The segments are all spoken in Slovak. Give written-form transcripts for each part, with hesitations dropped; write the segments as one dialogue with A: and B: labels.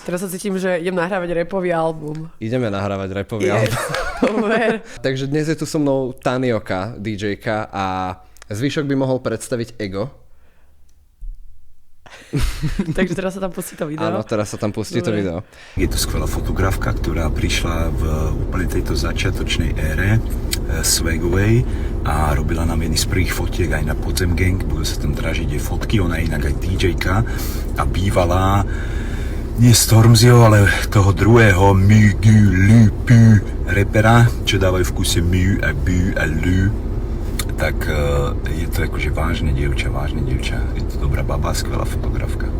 A: Teraz sa cítim, že idem nahrávať rapový album.
B: Ideme nahrávať rapový album. Takže dnes je tu so mnou Tanioka, DJ-ka a zvyšok by mohol predstaviť Ego.
A: Takže teraz sa tam pustí to video.
B: Áno, teraz sa tam pustí to video.
C: Je to skvelá fotografka, ktorá prišla v úplne tejto začiatočnej ére Swagovej a robila nám jedny z prvých fotiek aj na Podzem Gang. Budú sa tam dražiť jej fotky, ona je inak aj DJ-ka a bývalá nie Stormzyho, ale toho druhého Mugu Lupu repera, čo dávajú v kuse Mu a Bu a Lu. Tak je to akože vážne dievča. Je to dobrá baba, skvelá fotografka.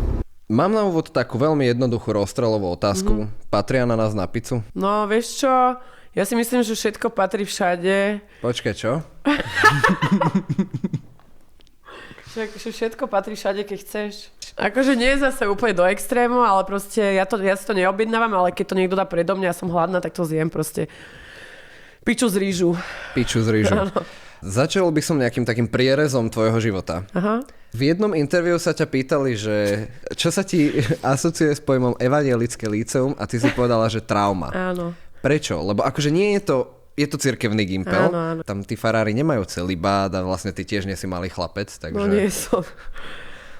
B: Mám na úvod takú veľmi jednoduchú rozstreľovú otázku. Patria na nás na pizzu?
A: No, vieš čo? Ja si myslím, že všetko patrí všade.
B: Počkaj, čo?
A: Všetko patrí všade, keď chceš. Akože nie je zase úplne do extrému, ale proste ja si to neobjednávam, ale keď to niekto dá predo mňa a som hladná, tak to zjem proste. Piču z rýžu. Áno.
B: Začal by som nejakým takým prierezom tvojho života.
A: Aha.
B: V jednom interviu sa ťa pýtali, že čo sa ti asociuje s pojmom evangelické líceum a ty si povedala, že trauma.
A: Áno.
B: Prečo? Lebo akože nie je to cirkevný gimpel.
A: Áno.
B: Tam tí farári nemajú celibát a vlastne ty tiež nie si malý chlapec, takže...
A: No nie som.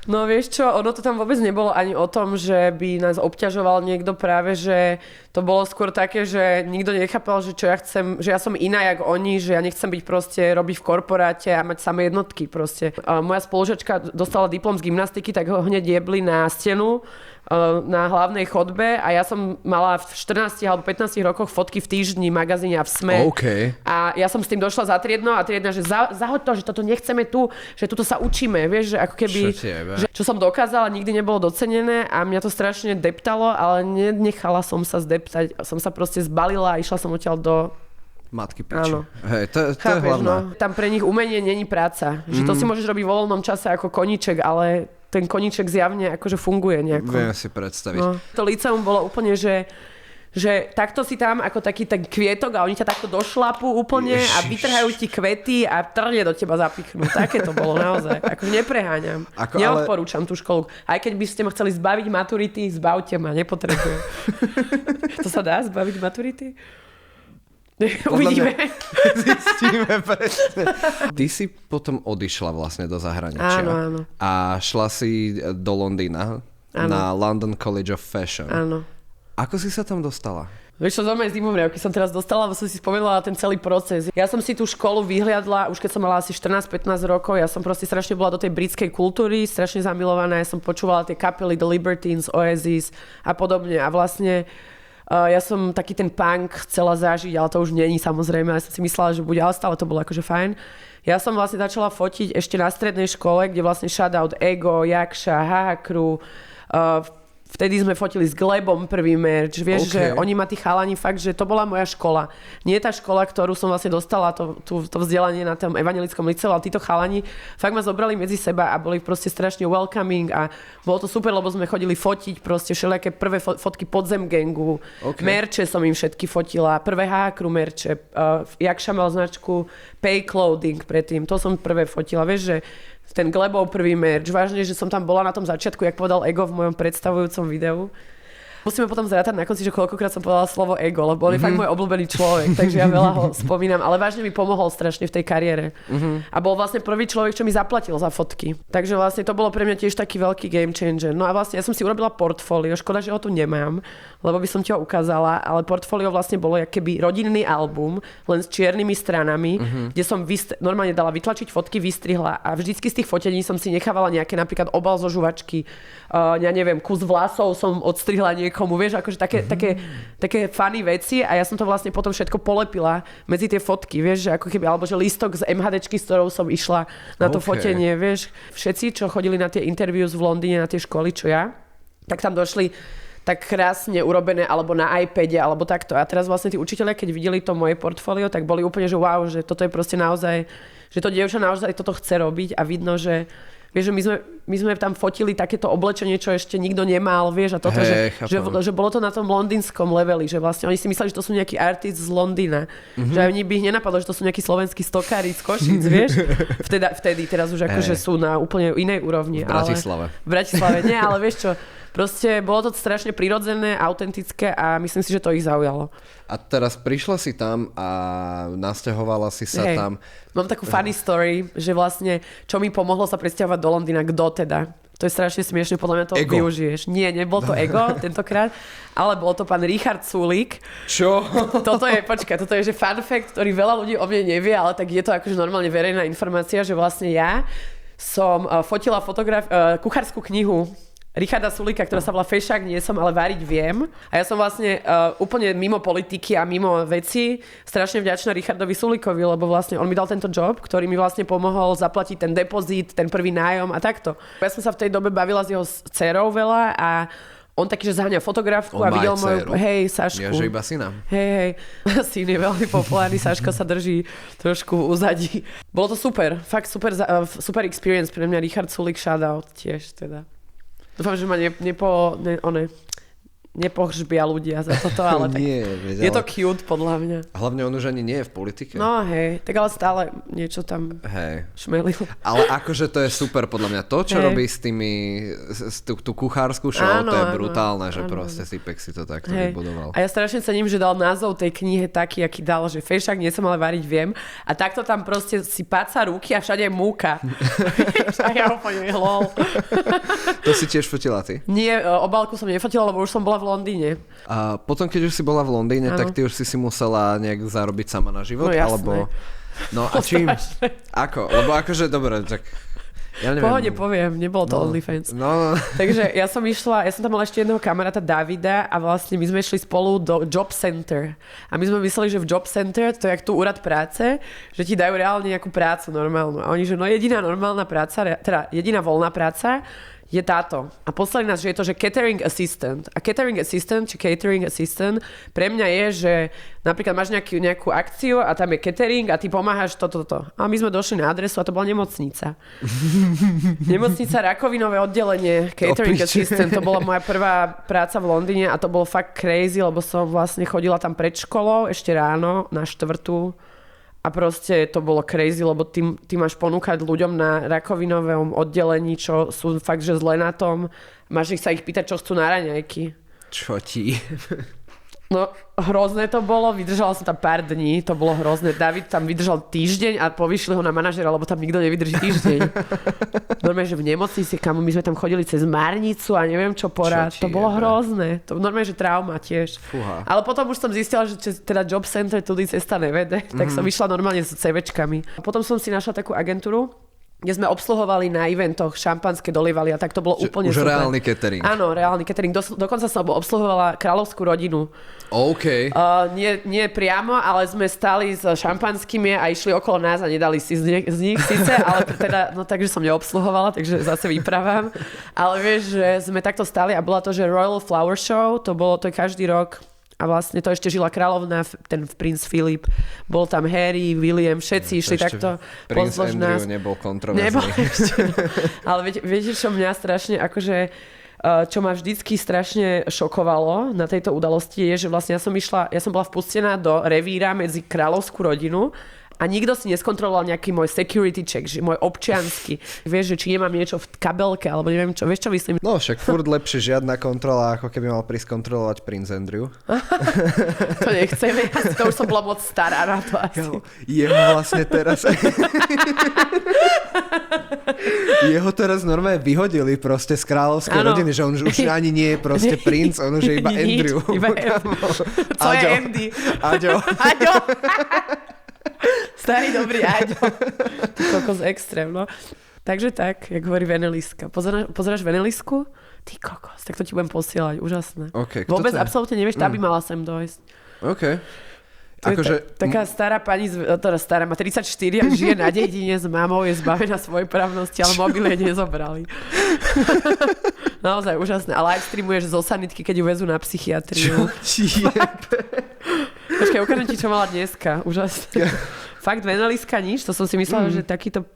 A: No vieš čo, ono to tam vôbec nebolo ani o tom, že by nás obťažoval niekto, práve, že to bolo skôr také, že nikto nechápal, že čo ja chcem, že ja som iná jak oni, že ja nechcem byť proste robiť v korporáte a mať samé jednotky proste. Moja spolužačka dostala diplom z gymnastiky, tak ho hneď jebli na stenu na hlavnej chodbe a ja som mala v 14 alebo 15 rokoch fotky v Týždni, magazíne a v SME.
B: Okay.
A: A ja som s tým došla za triedno a triedna, že zahoď to, že toto nechceme tu, že tuto sa učíme, vieš, že ako keby, čo som dokázala, nikdy nebolo docenené a mňa to strašne deptalo, ale nenechala som sa zdeptať, som sa proste zbalila a išla som odtiaľ do
B: matky piči.
A: Áno.
B: Hej, to je hlavné.
A: No, tam pre nich umenie není práca. Že to si môžeš robiť v voľnom čase ako koníček, ale ten koníček zjavne akože funguje nejako.
B: Viem si predstaviť.
A: No. To liceum bolo úplne, že takto si tam ako taký ten kvietok a oni ťa takto došlapú úplne a vytrhajú ti kvety a trne do teba zapichnú. Také to bolo naozaj. Ako nepreháňam. Neodporúčam tú školu. Aj keď by ste ma chceli zbaviť maturity, zbavte ma, nepotrebujem. To sa dá zbaviť maturity? Uvidíme.
B: Zistíme presne. Ty si potom odišla vlastne do zahraničia.
A: Áno.
B: A šla si do Londýna na London College of Fashion.
A: Áno.
B: Ako si sa tam dostala?
A: Vieš čo, zaujímavé zimomriavky som teraz dostala, lebo som si spomenula ten celý proces. Ja som si tú školu vyhliadla, už keď som mala asi 14-15 rokov, ja som proste strašne bola do tej britskej kultúry, strašne zamilovaná, ja som počúvala tie kapely The Libertines, Oasis a podobne a vlastne ja som taký ten punk chcela zažiť, ale to už není samozrejme, ja som si myslela, že bude, ale stále to bolo akože fajn. Ja som vlastne začala fotiť ešte na strednej škole, kde vlastne shoutout Ego, Jakša, Haha Crew, vtedy sme fotili s Glebom prvý merch, vieš, že oni ma tí chalani fakt, že to bola moja škola. Nie tá škola, ktorú som vlastne dostala, to vzdelanie na tom evangelickom liceu, ale títo chalani fakt ma zobrali medzi seba a boli proste strašne welcoming a bolo to super, lebo sme chodili fotiť proste všelijaké prvé fotky Podzem Gangu, merče som im všetky fotila, prvé Hákru merče, Jakša mal značku Pay Clothing predtým, to som prvé fotila, vieš, že ten Glebov prvý merch. Vážne, že som tam bola na tom začiatku, jak povedal Ego v mojom predstavujúcom videu. Musíme potom zrátať na konci, že koľkokrát som povedala slovo Ego, lebo on je fakt môj obľúbený človek, takže ja veľa ho spomínam, ale vážne mi pomohol strašne v tej kariére. A bol vlastne prvý človek, čo mi zaplatil za fotky. Takže vlastne to bolo pre mňa tiež taký veľký game changer. No a vlastne ja som si urobila portfólio, škoda, že ho tu nemám, lebo by som ti ho ukázala, ale portfólio vlastne bolo keby rodinný album, len s čiernymi stranami, kde som normálne dala vytlačiť fotky, vystrihla a vždycky z tých fotení som si nechávala nejaké napríklad obal zo žuvačky, ja neviem, kus vlasov som odstrihla komu, vieš, akože také funny veci a ja som to vlastne potom všetko polepila medzi tie fotky, vieš, že ako keby, alebo že lístok z MHDčky, s ktorou som išla na to fotenie, vieš. Všetci, čo chodili na tie interviews v Londýne, na tie školy, čo ja, tak tam došli tak krásne urobené, alebo na iPade, alebo takto. A teraz vlastne tí učitelia, keď videli to moje portfólio, tak boli úplne, že wow, že toto je proste naozaj, že to dievča naozaj toto chce robiť a vidno, že vieš, že my sme my sme tam fotili takéto oblečenie, čo ešte nikto nemal, vieš, a toto, že bolo to na tom londýnskom leveli, že vlastne oni si mysleli, že to sú nejakí artisti z Londýna. Že ani by ich nenapadlo, že to sú nejakí slovenskí stokári z Košíc, vieš. Vtedy teraz už akože sú na úplne inej úrovni.
B: V Bratislave.
A: V Bratislave nie, ale vieš čo, proste bolo to strašne prirodzené, autentické a myslím si, že to ich zaujalo.
B: A teraz prišla si tam a nasťahovala si sa tam.
A: Mám takú funny story, že vlastne, čo mi pomohlo sa presťahovať do Londýna, kto teda? To je strašne smiešne, podľa mňa to využiješ. Nie, nebol to ego tentokrát, ale bol to pán Richard Sulík.
B: Čo?
A: Toto je, že fun fact, ktorý veľa ľudí o mne nevie, ale tak je to akože normálne verejná informácia, že vlastne ja som fotila kuchárskú knihu Richarda Sulíka, ktorá sa volá Fešák nie som, ale variť viem. A ja som vlastne úplne mimo politiky a mimo veci strašne vďačná Richardovi Sulíkovi, lebo vlastne on mi dal tento job, ktorý mi vlastne pomohol zaplatiť ten depozit, ten prvý nájom a takto. Ja som sa v tej dobe bavila s jeho dcerou veľa a on taký, že zaháňa fotografku a videl moju, Sašku.
B: Ja, že iba syna.
A: Hej. Syn je veľmi populárny, Saška sa drží trošku uzadí. Bolo to super, fakt super experience pre mňa. Richard Sulík shoutout tiež teda. Dúfam, že ma nepohřbia ľudia za toto, ale tak je to cute podľa mňa.
B: Hlavne on už ani nie je v politike.
A: No hej, tak ale stále niečo tam šmelil.
B: Ale akože to je super podľa mňa. To, čo robí s tými, tú kuchárskú show, to je brutálne, že proste Sipek si to takto vybudoval.
A: A ja strašne cením, že dal názov tej knihe taký, aký dal, že Fešák nie som, ale variť viem. A takto tam proste si páca ruky a všade je múka. A ja úplne lol.
B: To si tiež fotila ty?
A: Nie, obálku som nefotila, lebo už som bola v Londýne.
B: A potom, keď už si bola v Londýne, tak ty už si musela nejak zarobiť sama na život?
A: No jasné.
B: Alebo... No a čím? Ako? Lebo akože, dobre, tak... Ja neviem.
A: Pohode poviem, nebolo to OnlyFans.
B: No.
A: Takže ja som tam mala ešte jedného kamaráta Davida a vlastne my sme išli spolu do Job Center. A my sme mysleli, že v Job Center, to je jak tu úrad práce, že ti dajú reálne nejakú prácu normálnu. A oni, že jediná normálna práca, teda jediná voľná práca je táto. A poslali nás, že je to, že catering assistant. A catering assistant pre mňa je, že napríklad máš nejakú akciu a tam je catering a ty pomáhaš toto. A my sme došli na adresu a to bola nemocnica. Nemocnica rakovinové oddelenie, catering assistant. To bola moja prvá práca v Londýne a to bolo fakt crazy, lebo som vlastne chodila tam pred školou ešte ráno na 4:00. A proste to bolo crazy, lebo ty máš ponúkať ľuďom na rakovinovom oddelení, čo sú fakt, že zle na tom. Máš sa ich pýtať, čo chcú na raňajky.
B: Čo ti?
A: No, hrozné to bolo. Vydržala som tam pár dní, to bolo hrozné. David tam vydržal týždeň a povyšli ho na manažera, lebo tam nikto nevydrží týždeň. Normálne, že v nemocnici, my sme tam chodili cez Márnicu a neviem čo porad. To bolo hrozné. To normálne, že trauma tiež.
B: Fúha.
A: Ale potom už som zistila, že teda Job Center tudy cesta nevede, tak som išla normálne s CVčkami. Potom som si našla takú agentúru, kde sme obsluhovali na eventoch, šampanské dolievali a tak to bolo úplne
B: už
A: super.
B: Reálny catering.
A: Áno, reálny catering. Dokonca som obsluhovala kráľovskú rodinu.
B: OK.
A: Nie priamo, ale sme stali s šampanskými a išli okolo nás a nedali si z nich síce, ale teda, no takže som neobsluhovala, takže zase vyprávam. Ale vieš, že sme takto stali a bola to, že Royal Flower Show, to je každý rok. A vlastne to ešte žila kráľovna, ten princ Filip, bol tam Harry, William, všetci išli takto.
B: Princ Andrew nebol kontroverzný.
A: Ale viete, čo mňa strašne, akože, čo ma vždycky strašne šokovalo na tejto udalosti, je, že vlastne ja som bola vpustená do revíra medzi kráľovskú rodinu a nikto si neskontroloval nejaký môj security check, že môj občiansky. Vieš, že či nemám niečo v kabelke, alebo neviem čo. Vieš, čo myslím?
B: No však furt lepšie žiadna kontrola, ako keby mal prísť kontrolovať princ Andrew.
A: To nechceme. To už som bola moc stará na to asi.
B: Jeho vlastne teraz... Jeho teraz normálne vyhodili proste z kráľovskej rodiny, že on už ani nie je proste princ, on už je iba Andrew.
A: Co je Andy?
B: Aďo.
A: Starý dobrý Aďo. Ty kokos extrém, no. Takže tak, jak hovorí Veneliska. Pozeráš Venelisku? Ty kokos, tak to ti budem posielať, úžasné.
B: Okay,
A: vôbec absolútne nevieš, tá by mala sem dojsť.
B: OK.
A: Taká stará pani, teda stará, má 34 a žije na dedine s mamou, je zbavená svojej právnosti, ale mobil jej nezobrali. Naozaj úžasné. A livestreamuješ zo sanitky, keď ju vezú na psychiatriu.
B: Čo ti jebe?
A: Počkaj, ukážem ti, čo mala dneska. Úžasné. Fakt Veneliska nič? To som si myslela, že takýto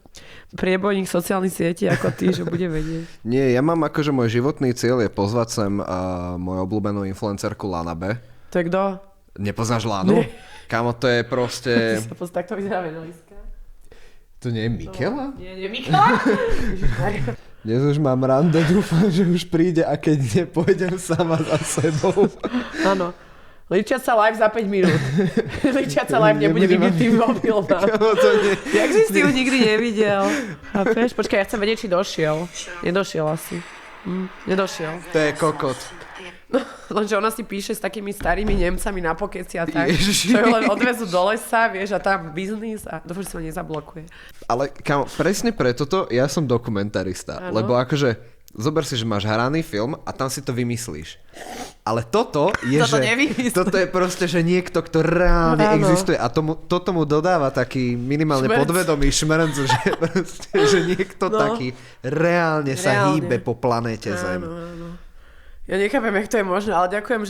A: priebojník sociálnych sietí ako ty, že bude vedieť.
B: Nie, ja mám akože môj životný cieľ je pozvať sem moju obľúbenú influencerku Lana B.
A: To je kto?
B: Nepoznáš Lanu? Kámo, to je proste...
A: Tak to vyzerá Veneliska.
B: To nie je Mikela?
A: Nie, Mikela?
B: Dnes už mám rande, dúfam, že už príde a keď nie, pôjdem sama za sebou.
A: Áno. Ličiať sa live za 5 minút. Ličiať sa live nebude vidieť tým mobilom. Jak si ju nikdy nevidel? Chápeš? Počkaj, ja chcem vedieť, či došiel. Nedošiel asi. Nedošiel.
B: To je kokot.
A: No, lenže ona si píše s takými starými Nemcami na pokeci a tak. Čo ju len odvezú do lesa, vieš, a tam biznis a dúfam, že sa ma nezablokuje.
B: Ale kámo, presne preto ja som dokumentarista. Ano. Lebo akože, zober si, že máš hraný film a tam si to vymyslíš. Ale toto je, toto je proste, že niekto, kto reálne existuje a toto mu dodáva taký minimálne podvedomý šmrnc, že niekto taký reálne sa hýbe po planéte Zem.
A: Áno. Ja nechápem, jak to je možné, ale ďakujem,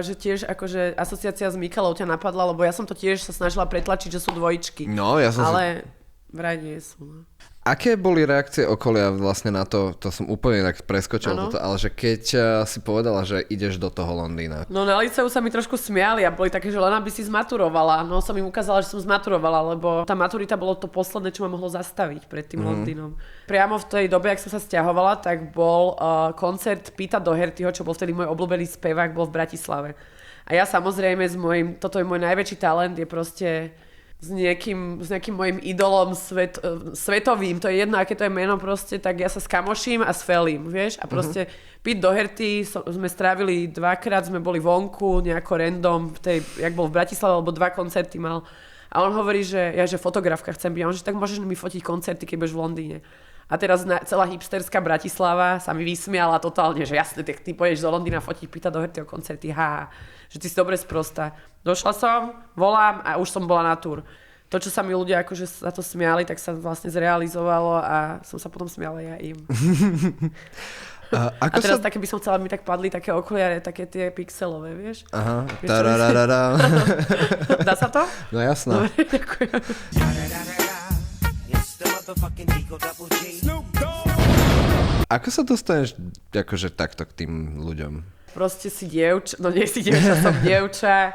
A: že tiež akože asociácia s Mikalou ťa napadla, lebo ja som to tiež sa snažila pretlačiť, že sú dvojičky.
B: No, ja som
A: ale vraj nie sú. No.
B: Aké boli reakcie okolia vlastne na to som úplne tak preskočil toto, ale že keď si povedala, že ideš do toho Londýna?
A: No na liceu sa mi trošku smiali a boli také, že len aby si zmaturovala. No som im ukázala, že som zmaturovala, lebo tá maturita bolo to posledné, čo ma mohlo zastaviť pred tým Londýnom. Priamo v tej dobe, ak som sa sťahovala, tak bol koncert Peta Dohertyho, čo bol vtedy môj obľúbený spevák, bol v Bratislave. A ja samozrejme toto je môj najväčší talent, je proste s nejakým mojim idolom svetovým, to je jedno, aké to je meno proste, tak ja sa skamoším a s Felim, vieš? A proste Pete Doherty sme strávili 2-krát, sme boli vonku, nejako random, jak bol v Bratislave, alebo 2 koncerty mal. A on hovorí, že ja, že fotografka chcem byť. A on, že tak môžeš mi fotiť koncerty, keď budeš v Londýne. A teraz celá hipsterská Bratislava sa mi vysmiala totálne, že jasne, ty pôjdeš do Londýna fotiť Peta Dohertyho koncerty, že ty si dobre sprostá. Došla som, volám a už som bola na túr. To, čo sa mi ľudia akože za to smiali, tak sa vlastne zrealizovalo a som sa potom smiala ja im. A teraz také by som chcela, aby mi tak padli také okuliare, také tie pixelové, vieš?
B: Aha.
A: Dá sa to?
B: No jasné.
A: Dobre, ďakujem.
B: Ako sa dostaneš akože takto k tým ľuďom?
A: Proste si dievča, no nie si dievča, som dievča,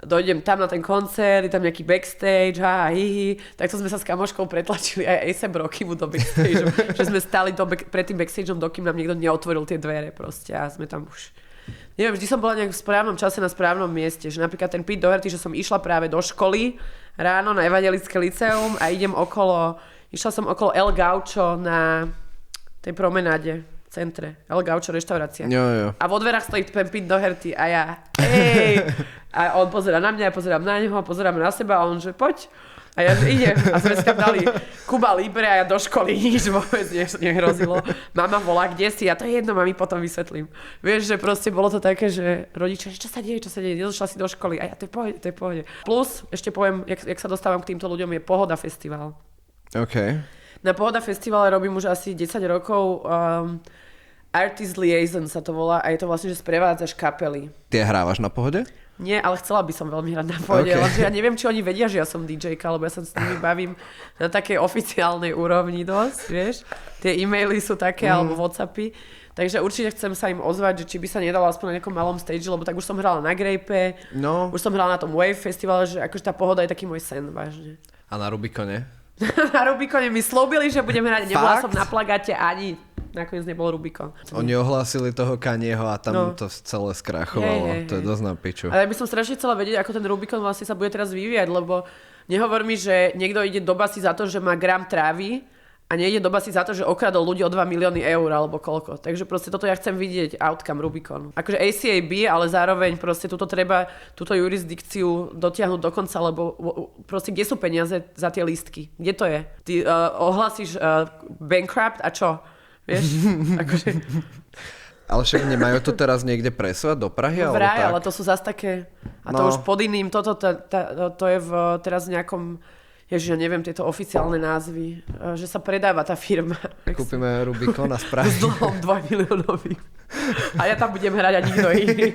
A: dojdem tam na ten koncert, je tam nejaký backstage, takto sme sa s kamoškou pretlačili aj A$AP Rockymu do backstage, že sme stáli pred tým backstageom, dokým nám niekto neotvoril tie dvere proste a sme tam už... Neviem, vždy som bola nejak v správnom čase na správnom mieste, že napríklad ten Pete Doherty, že som išla práve do školy ráno na Evangelické liceum a išla som okolo El Gaucho na tej promenáde v centre. El Gaucho reštaurácia.
B: Jo.
A: A vo dverách stojí Pete Doherty a ja, hej! A on pozerá na mňa, ja pozerám na neho, pozerám na seba a on, že poď. A ja, že idem. A sme si tam dali Cuba Libre a ja do školy nič vôbec nehrozilo. Mama volá, kde si? A to je jedno, mami potom vysvetlím. Vieš, že proste bolo to také, že rodičia, čo sa deje? Nedošla si do školy. A ja, to je pohode. Plus, ešte poviem, jak sa dostávam k týmto ľuďom, je Pohoda festival.
B: OK.
A: Na Pohoda festivale robím už asi 10 rokov. Artist Liaison sa to volá a je to vlastne, že sprevádzaš kapely.
B: Ty hrávaš na Pohode?
A: Nie, ale chcela by som veľmi hrať na Pohode, lenže ja neviem, či oni vedia, že ja som DJ-ka, lebo ja sa s nimi bavím na takej oficiálnej úrovni dosť, vieš. Tie e-maily sú také, alebo Whatsappy. Takže určite chcem sa im ozvať, že či by sa nedalo aspoň na nejakom malom stage, lebo tak už som hrala na Grape, už som hrala na tom Wave festivale, že akože tá Pohoda je taký môj sen, vážne.
B: A na Rubikone?
A: Na Rubikone mi slúbili, že budem hrať, nebola som na plagáte ani... Nakoniec nebol Rubikon.
B: Oni ohlásili toho Kanyeho a tam to celé skrachovalo. To je dosť na piču.
A: Ale ja by som strašne chcela vedieť, ako ten Rubikon vlastne sa bude teraz vyvíjať, lebo nehovor mi, že niekto ide do basy za to, že má gram trávy a nejde do basy za to, že okradol ľudí o 2 milióny eur alebo koľko. Takže proste toto ja chcem vidieť outcome Rubikonu. Akože ACAB, ale zároveň proste treba túto jurisdikciu dotiahnuť do konca, lebo proste kde sú peniaze za tie lístky? Kde to je? Ty ohlasíš bankrupt a čo? Vieš? Akože...
B: Ale však nemajú to teraz niekde presúvať do Prahy?
A: No vraj, ale to sú zase také... A to už pod iným, to je teraz v nejakom... Ježiš, ja neviem tieto oficiálne názvy. Že sa predáva tá firma.
B: Kúpime Rubikon a z Prahy.
A: S dlhom 2 miliónovým. A ja tam budem hrať a nikto iný.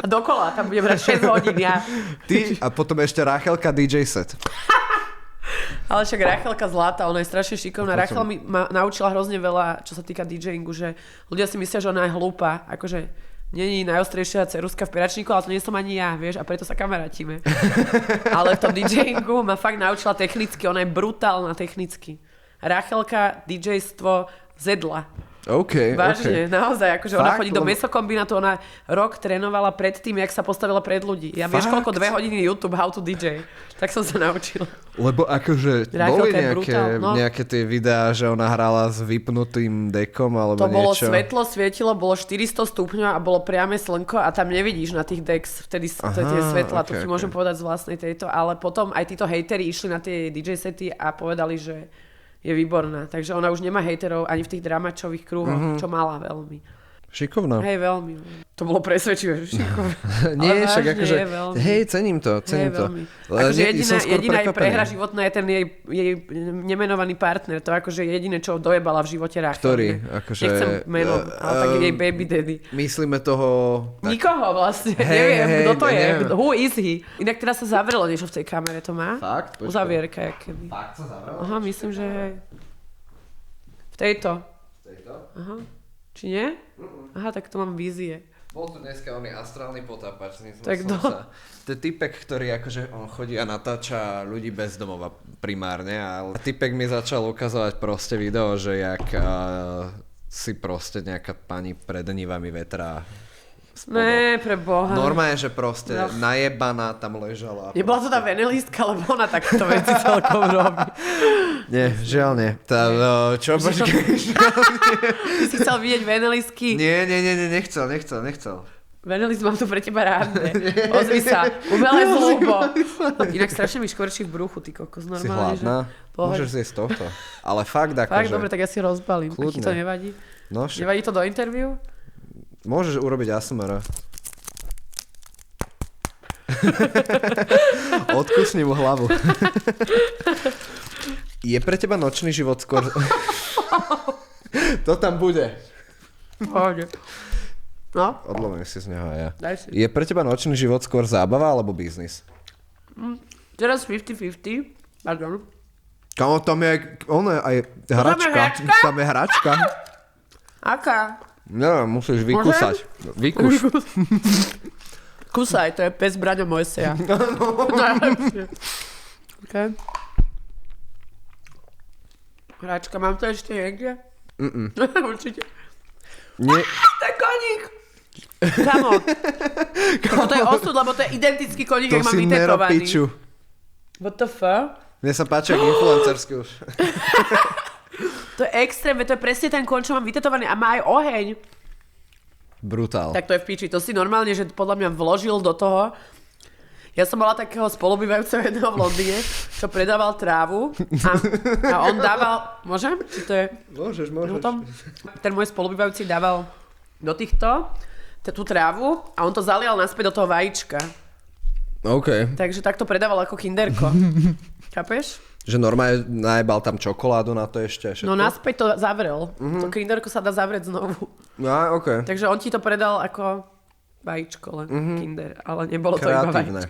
A: A dokola, tam budem hrať 6 hodín ja.
B: Ty a potom ešte Rachelka DJ set.
A: Ale však Rachelka zlata, ona je strašne šikovná. Rachel mi ma naučila hrozne veľa, čo sa týka DJingu, že ľudia si myslia, že ona je hlúpa. Akože není najostrejšia ceruska v peračníku, ale to nie som ani ja, vieš, a preto sa kamarátime. Ale v tom DJingu ma fakt naučila technicky, ona je brutálna technicky. Rachelka DJstvo zedla.
B: OK,
A: vážne, naozaj, akože ona chodí do
B: lebo...
A: mesokombinátu, ona rok trénovala pred tým, jak sa postavila pred ľudí. Ja vieš koľko, 2 hodiny YouTube How to DJ. Tak som sa naučila.
B: Lebo akože boli nejaké tie videá, že ona hrala s vypnutým dekom alebo
A: to
B: niečo.
A: To bolo svetlo, svietilo, bolo 400 stupňov a bolo priame slnko a tam nevidíš na tých decks vtedy tie svetla, to ti môžem povedať z vlastnej tejto, ale potom aj títo hejteri išli na tie DJ sety a povedali, že je výborná. Takže ona už nemá hejterov ani v tých dramačových kruhoch, čo mala veľmi.
B: Šikovná.
A: Hej, veľmi. To bolo presvedčivé, že šikovná.
B: Nie, však akože, hej, cením to.
A: Akože jediná jej prehra životná je ten jej nemenovaný partner. To akože jediné, čo dojebala v živote Rachel.
B: Ktorý? Akože,
A: nechcem meno, ale tak jej baby daddy.
B: Myslíme toho... Tak...
A: Nikoho vlastne. Neviem, kto to je. Who is he? Inak teraz sa zavrelo niečo v tej kamere, to má?
B: Fakt?
A: Uzavierka, keby.
B: Fakt sa zavrelo?
A: Aha, myslím, že hej. V tejto? Aha. Či nie? Aha, tak to mám vízie.
B: Bol tu dneska oný astrálny potápač.
A: Tak
B: To je typek, ktorý akože on chodí a natáča ľudí bez domova primárne. A typek mi začal ukazovať proste video, že jak si proste nejaká pani pred nivami vetrá.
A: Ne, pre Boha.
B: Normálne, že proste najebaná tam ležala.
A: Nebola to tá venelistka, lebo ona takéto veci celkom robí.
B: Nie, žiaľ nie. Čo počkej?
A: Ty si chcel vidieť venelistky?
B: Nie, nechcel.
A: Venelist mám tu pre teba rád. Ozvi sa. Umelé zlobo. Inak strašne mi škvrčí v bruchu, ty kokos. Normálne,
B: si hladná? Môžeš zjesť tohto. Ale fakt akože...
A: Fakt, dobre, tak ja si rozbalím. Kľudne. Ti to nevadí?
B: No,
A: nevadí to do interview?
B: Môžeš urobiť ASMR. Odkusni mu hlavu. Je pre teba nočný život skôr... To tam bude.
A: Pohode. No?
B: Odlomím si z neho aj ja.
A: Daj si.
B: Je pre teba nočný život skôr zábava alebo biznis?
A: Teraz 50-50. Pardon.
B: Kamo, tam je aj hračka. Tam je hračka.
A: Aká?
B: Neviem, musíš vykúsať. Vykúš.
A: Kúsaj, to je pes Braňo Mojseja. Okay. Hračka, mám to ešte niekde? Určite.
B: Nie.
A: To je koník! Kamo. To je osud, lebo to je identický koník, jak mám vytetovaný. To si nero piču. What the fuck?
B: Mne sa páči, jak influencersky už.
A: To je extrémne, to je presne ten kón, čo mám vytetovaný a má aj oheň.
B: Brutál.
A: Tak to je v piči, to si normálne, že podľa mňa vložil do toho. Ja som mala takého spolubývajúceho jedného v Londýne, čo predával trávu a on dával... Môžem? Či to je...
B: Môžeš.
A: Ten môj spolubývajúci dával do týchto tú trávu a on to zalial naspäť do toho vajíčka.
B: OK.
A: Takže takto predával ako kinderko. Chápeš?
B: Že normálne najebal tam čokoládu na to ešte. Všetko?
A: No naspäť to zavrel. To kinderko sa dá zavrieť znovu.
B: OK.
A: Takže on ti to predal ako vajíčko, len kinder. Ale nebolo to iba vajíčko.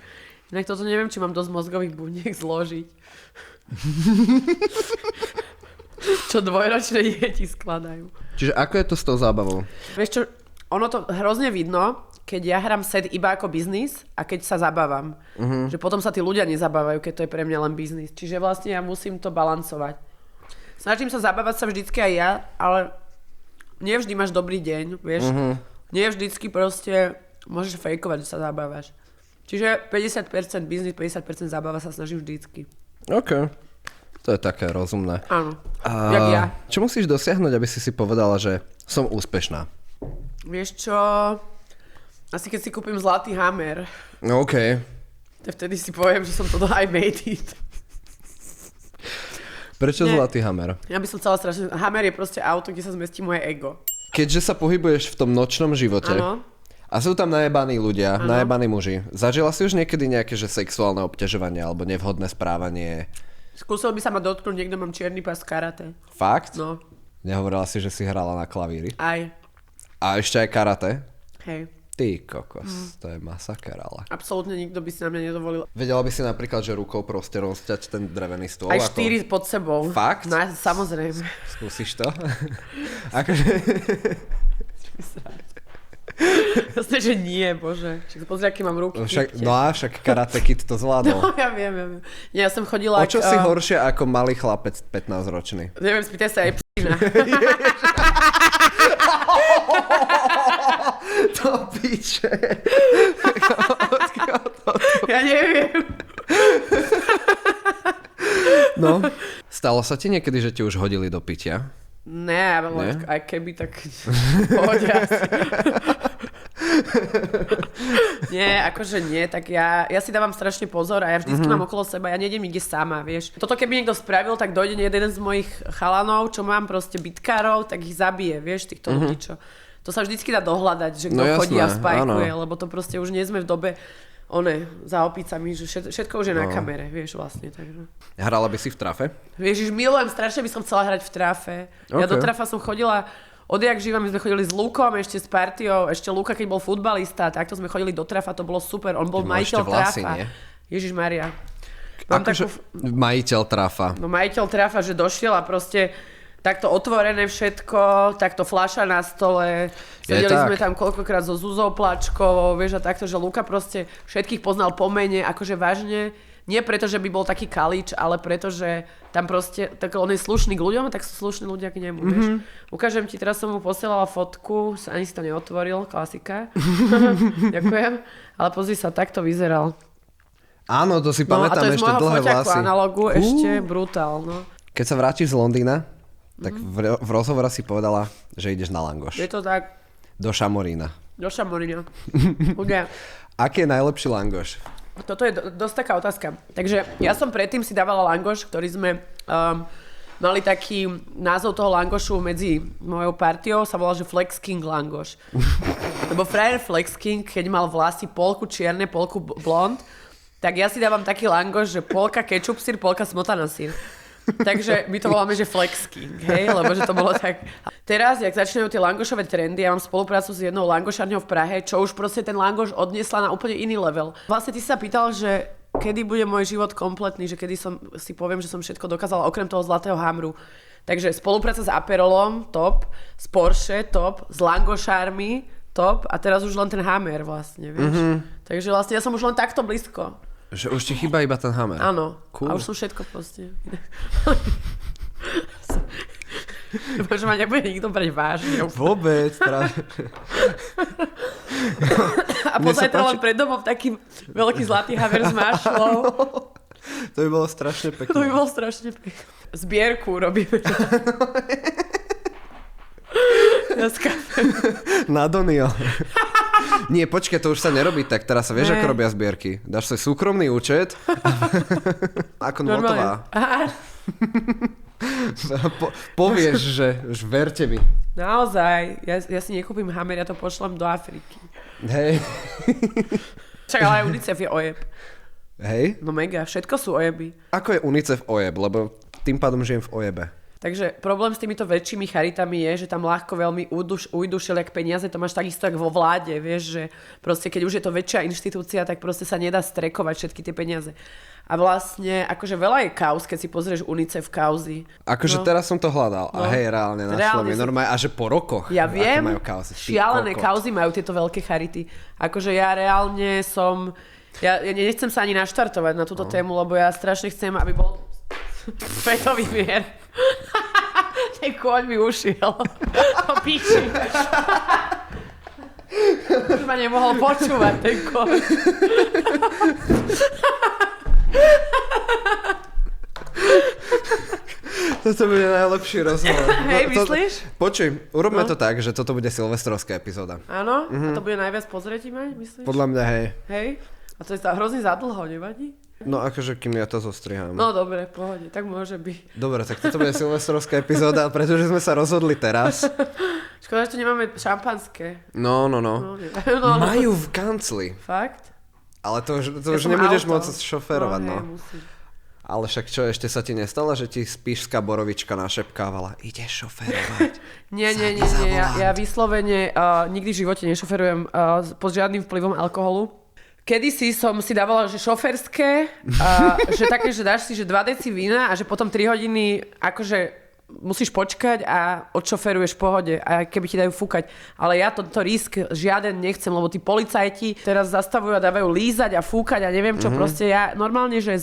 A: Inak toto neviem, či mám dosť mozgových buniek zložiť. Čo dvojročné deti skladajú.
B: Čiže ako je to s tou zábavou?
A: Vieš čo, ono to hrozne vidno, keď ja hrám set iba ako biznis a keď sa zabávam. Že potom sa tí ľudia nezabávajú, keď to je pre mňa len biznis. Čiže vlastne ja musím to balancovať. Snažím sa zabávať sa vždycky aj ja, ale nie vždy máš dobrý deň, vieš. Nie vždycky proste môžeš fejkovať, že sa zabávaš. Čiže 50% biznis, 50% zábava sa snažím vždycky.
B: OK. To je také rozumné.
A: Áno. Jak ja.
B: Čo musíš dosiahnuť, aby si povedala, že som úspešná?
A: Vieš čo... Asi keď si kúpim zlatý hamer.
B: No OK.
A: Vtedy si poviem, že som to I made it.
B: Prečo zlatý hamer?
A: Ja by som chcela strašne... Hamer je proste auto, kde sa zmestí moje ego.
B: Keďže sa pohybuješ v tom nočnom živote a sú tam najebaní ľudia, najebaní muži, zažila si už niekedy nejaké že sexuálne obťažovanie alebo nevhodné správanie?
A: Skúsil by sa ma dotknúť, niekto mám čierny pás karate.
B: Fakt?
A: No.
B: Nehovorila si, že si hrala na klavíri?
A: Aj.
B: A ešte aj karate?
A: Hej.
B: Ty kokos, to je masaker, ale.
A: Absolútne nikto by si na mňa nedovolil.
B: Vedela by si napríklad, že rukou proste rozťať ten drevený stôl?
A: Aj 4 pod sebou.
B: Fakt?
A: Samozrejme.
B: Skúsiš to? Akože...
A: Jasne, že nie, bože. Pozri, aký mám ruky.
B: Však Karate Kid to zvládol.
A: No, ja viem. Ja som chodila...
B: O čo si horšie ako malý chlapec 15-ročný?
A: Neviem, spýtaj sa aj p***na.
B: To piče.
A: Ja neviem.
B: No, stalo sa ti niekedy, že ti už hodili do pitia?
A: Ne, ale aj keby, tak pohodia asi. Nie, akože nie, tak ja si dávam strašne pozor a ja vždycky mám okolo seba, ja nejdem nikde sama, vieš. Toto keby niekto spravil, tak dojde jeden z mojich chalanov, čo mám proste bitkárov, tak ich zabije, vieš, týchto ľudí, čo... To sa vždycky dá dohľadať, že kto chodí a spajkuje, lebo to proste už nie sme v dobe za opicami, že všetko už je na kamere, vieš vlastne. Takže.
B: Hrala by si v trafe?
A: Ježiš, milujem, strašne by som chcela hrať v trafe. Okay. Ja do trafa som chodila, odjak živa, my sme chodili s Lukom, ešte s partiou, ešte Luka, keď bol futbalista, takto sme chodili do trafa, to bolo super, on bol majiteľ trafa. Ježiš Maria.
B: Majiteľ trafa.
A: No majiteľ trafa, že došiel a proste takto otvorené všetko, takto fľaša na stole, sedeli sme tam koľkokrát so Zuzou Plačkovou, vieš, a takto, že Luka proste všetkých poznal po mene, akože vážne, nie preto, že by bol taký kalič, ale preto, že tam proste, tak on je slušný k ľuďom, tak sú slušní ľudia k nemu, vieš. Ukážem ti, teraz som mu posielala fotku, ani si to neotvoril, klasika. Ďakujem, ale pozri sa, takto vyzeral.
B: Áno, to si pamätám, ešte dlhé vlasy.
A: A analogu ešte brutál, no.
B: Keď sa vrátiš z Londýna, tak v rozhovore si povedala, že ideš na langoš.
A: Je to tak.
B: Do Šamorína.
A: Do Šamorína.
B: Aký je najlepší langoš?
A: Toto je dosť taká otázka. Takže ja som predtým si dávala langoš, ktorý sme mali taký názov toho langošu medzi mojou partiou, sa volal, že Flex King langoš. Lebo frajer Flex King, keď mal vlasy polku čierne, polku blond, tak ja si dávam taký langoš, že polka ketchup sír, polka smotana sír. Takže my to voláme, že Flex King, hej, lebo že to bolo tak. Teraz, jak začínajú tie langošové trendy, ja mám spoluprácu s jednou langošárňou v Prahe, čo už proste ten langoš odniesla na úplne iný level. Vlastne ty si sa pýtal, že kedy bude môj život kompletný, že kedy si poviem, že som všetko dokázala, okrem toho zlatého hamru. Takže spolupráca s Aperolom, top, s Porsche, top, s langošármi, top, a teraz už len ten Hammer vlastne, vieš. Takže vlastne ja som už len takto blízko.
B: Že už ti chýba iba ten Hammer.
A: Áno.
B: Cool.
A: A už som všetko proste. Že ma nebude nikto brať vážne.
B: Vôbec.
A: A pozaj to len pred domom taký veľký zlatý Hammer s mašľou.
B: To by bolo strašne pekné.
A: To by bolo strašne pekné. Zbierku robíme.
B: Na Donio. Nie, počkaj, to už sa nerobí tak. Teraz sa vieš, ako robia zbierky. Dáš si súkromný účet. Ako notová. Povieš, že už verte mi.
A: Naozaj. Ja si nekúpim Hammer, ja to pošlem do Afriky.
B: Hej.
A: Čak, ale aj UNICEF je ojeb.
B: Hej?
A: No mega, všetko sú ojeby.
B: Ako je UNICEF ojeb? Lebo tým pádom žijem v ojebe.
A: Takže problém s týmito väčšími charitami je, že tam ľahko veľmi ujdu všelijak peniaze, to máš takisto jak vo vláde, vieš, že proste keď už je to väčšia inštitúcia, tak proste sa nedá strekovať všetky tie peniaze. A vlastne, akože veľa je kauz, keď si pozrieš UNICEF kauzy.
B: Akože teraz som to hľadal a hej, reálne našlo mi normálne, a že po rokoch.
A: Ja viem,
B: majú kauzy.
A: šialené kauzy majú tieto veľké charity. Akože ja reálne som, ja nechcem sa ani naštartovať na túto tému, lebo ja strašne chcem, aby bol svetový mier. Ten kôň mi ušiel. O píči. Už ma nemohol počúvať, ten kôň.
B: Toto bude najlepší rozhovor.
A: Hej, myslíš?
B: Počuj, urobme to tak, že toto bude silvestrovská epizóda.
A: Áno? A to bude najviac pozretí mať, myslíš?
B: Podľa mňa, hej.
A: Hej? A to je hrozne zadlho, nevadí?
B: No akože kým ja to zostrihám.
A: No dobre, pohode, tak môže byť.
B: Dobre, tak toto bude silvestrovská epizóda, pretože sme sa rozhodli teraz.
A: Škoda, že tu nemáme šampanské.
B: No. Majú v kancli.
A: Fakt?
B: Ale to už nebudeš môcť šoférovať, no.
A: Musím.
B: Ale však čo, ešte sa ti nestalo, že ti spíšská borovička našepkávala, ideš šoférovať?
A: Nie, ja vyslovene nikdy v živote nešoferujem pod žiadnym vplyvom alkoholu. Kedysi som si dávala, že šoferské, že také, že dáš si že 2 deci vína a že potom 3 hodiny akože musíš počkať a odšoferuješ v pohode, a keby ti dajú fúkať. Ale ja tento risk žiaden nechcem, lebo tí policajti teraz zastavujú a dávajú lízať a fúkať a neviem čo, proste ja normálne, že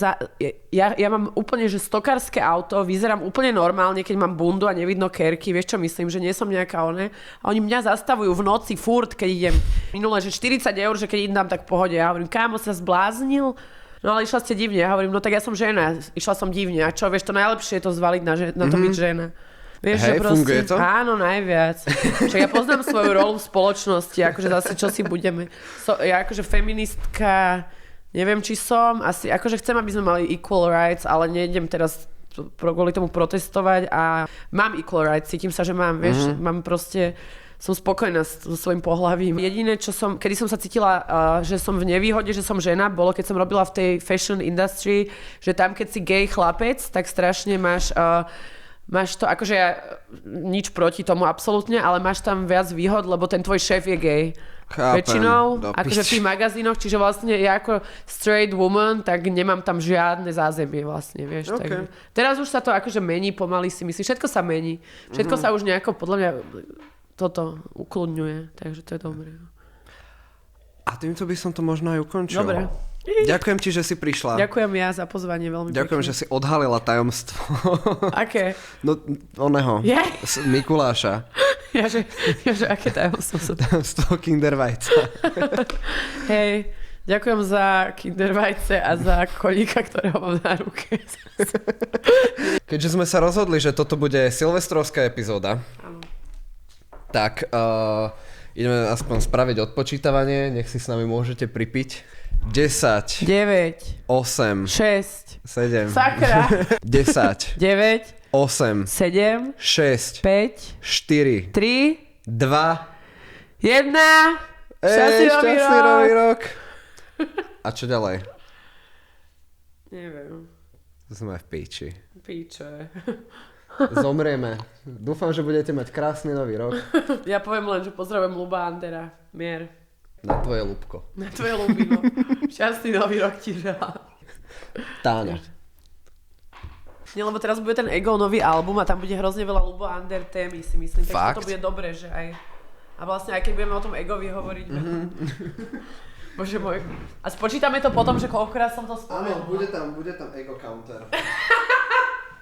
A: ja mám úplne, že stokárske auto, vyzerám úplne normálne, keď mám bundu a nevidno kerky, vieš čo myslím, že nie som nejaká a oni mňa zastavujú v noci furt, keď idem. Minule, že 40 eur, že keď idem dám tak v pohode. Ja hovorím, kámo, sa zbláznil? No ale išla ste divne. Ja hovorím, no tak ja som žena. Išla som divne. A čo, vieš, to najlepšie je to zvaliť na to byť žena. Vieš, že proste,
B: funguje to?
A: Áno, najviac. Čiže ja poznám svoju rolu v spoločnosti, akože zase čo si budeme. Ja akože feministka, neviem, či som, asi, akože chcem, aby sme mali equal rights, ale nejdem teraz kvôli tomu protestovať a mám equal rights, cítim sa, že mám, vieš, mám proste... Som spokojná so svojím pohlavím. Jediné, kedy som sa cítila, že som v nevýhode, že som žena, bolo, keď som robila v tej fashion industry, že tam, keď si gay chlapec, tak strašne máš to, akože ja nič proti tomu absolútne, ale máš tam viac výhod, lebo ten tvoj šéf je gay.
B: Chápem,
A: väčšinou, akože v tých magazínoch, čiže vlastne ja ako straight woman, tak nemám tam žiadne zázemie vlastne, vieš.
B: Okay.
A: Tak, teraz už sa to akože mení, pomaly si myslím, všetko sa mení. Všetko sa už nejako, podľa mňa, toto ukludňuje, takže to je dobré.
B: A týmto by som to možno aj ukončil.
A: Dobre.
B: Ďakujem ti, že si prišla.
A: Ďakujem ja za pozvanie, veľmi
B: Ďakujem,
A: pekne.
B: že si odhalila tajomstvo.
A: Aké?
B: No, oného.
A: Ja?
B: Mikuláša.
A: Ja, že aké tajomstvo?
B: Tajomstvo Kindervajca.
A: Hej, ďakujem za Kindervajce a za koníka, ktorého mám na ruke.
B: Keďže sme sa rozhodli, že toto bude silvestrovská epizóda, tak ideme aspoň spraviť odpočítavanie. Nech si s nami môžete pripiť. 10
A: 9
B: 8
A: 6
B: 7
A: Sakra
B: 10
A: 9
B: 8
A: 7
B: 6
A: 5
B: 4
A: 3
B: 2
A: 1 Šťastný
B: nový rok. A čo ďalej?
A: Neviem.
B: Sme v píči.
A: Píče.
B: Zomrieme. Dúfam, že budete mať krásny nový rok.
A: Ja poviem len, že pozdravujem Ľuba Andera. Mier.
B: Na tvoje ľubko.
A: Na tvoje ľubino. Šťastný nový rok ti želám.
B: Táňa.
A: Nie, lebo teraz bude ten Ego nový album a tam bude hrozne veľa Ľubo Ander témy, si myslím.
B: Fakt?
A: Takže to bude dobré, že aj... A vlastne aj keď budeme o tom Egovi hovoriť. Bože môj. A spočítame to potom, že koľkokrát som to spomenul.
B: Áno, bude tam Ego counter.